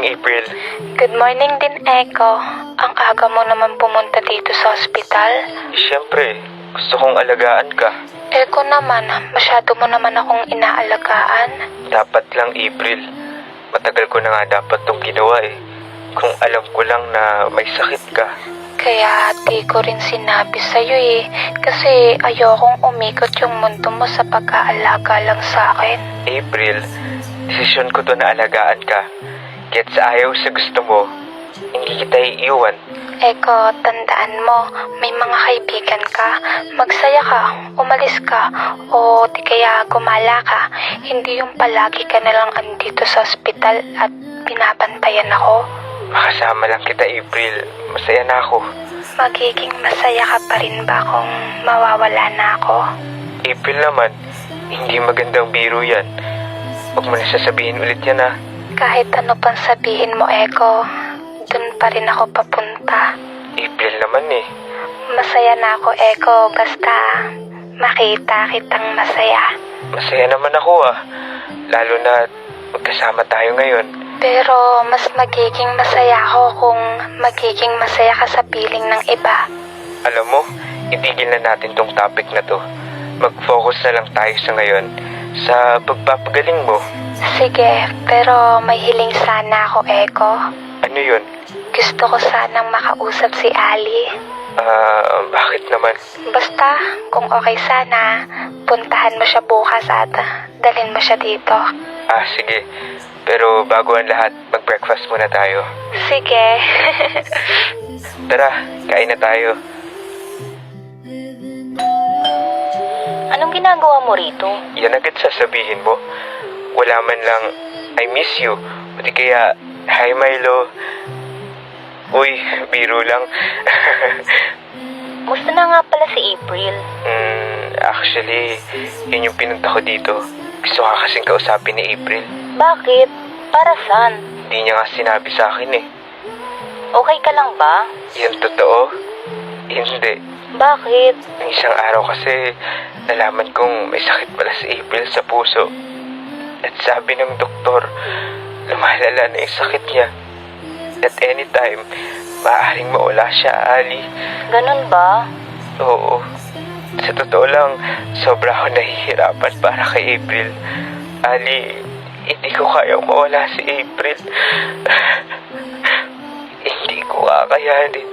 April. Good morning din, Echo. Ang aga mo naman pumunta dito sa ospital. Siyempre, gusto kong alagaan ka. Echo naman, masyado mo naman akong inaalagaan. Dapat lang, April. Matagal ko na nga dapat tong ginawa eh. Kung alam ko lang na may sakit ka. Kaya di ko rin sinabi sa'yo eh. Kasi ayokong umikot yung mundo mo sa pag-aalaga lang sa akin. April, desisyon ko to na alagaan ka. Kahit sa ayaw sa gusto mo, hindi kita iiwan. Echo, tandaan mo, may mga kaibigan ka. Magsaya ka, umalis ka, o di kaya gumala ka. Hindi yung palagi ka nalang andito sa ospital at binabantayan ako. Makasama lang kita, April. Masaya na ako. Magiging masaya ka pa rin ba kung mawawala na ako? April naman, hindi magandang biro yan. Huwag mo na sasabihin ulit yan ah. Kahit ano pang sabihin mo, Echo, dun pa rin ako papunta. April naman eh. Masaya na ako, Echo, basta makita kitang masaya. Masaya naman ako ah. Lalo na magkasama tayo ngayon. Pero mas magiging masaya ako kung magiging masaya ka sa piling ng iba. Alam mo, itigil na natin tong topic na to. Mag-focus na lang tayo sa ngayon sa pagpapagaling mo. Sige, pero may hiling sana ako, Echo. Ano yun? Gusto ko sanang makausap si Ali. Bakit naman? Basta, kung okay sana, puntahan mo siya bukas at dalhin mo siya dito. Sige. Pero bago ang lahat, mag-breakfast muna tayo. Sige. Tara, kain na tayo. Anong ginagawa mo rito? Yan agad sasabihin mo. Wala man lang, I miss you. O di kaya, hi Milo. Uy, biro lang. Musta na nga pala si April? Actually, yun yung pinunta ko dito. Gusto ka kasing kausapin ni April. Bakit? Para saan? Hindi niya nga sinabi sa akin eh. Okay ka lang ba? Yan totoo? Hindi. Bakit? Ng isang araw kasi, nalaman kong may sakit pala si April sa puso. At sabi ng doktor, lumalala na yung sakit niya. At anytime, maaaring mawala siya, Ali. Ganun ba? Oo. Sa totoo lang, sobra ako nahihirapan para kay April. Ali, hindi ko kayang mawala si April. Hindi ko kakayanin.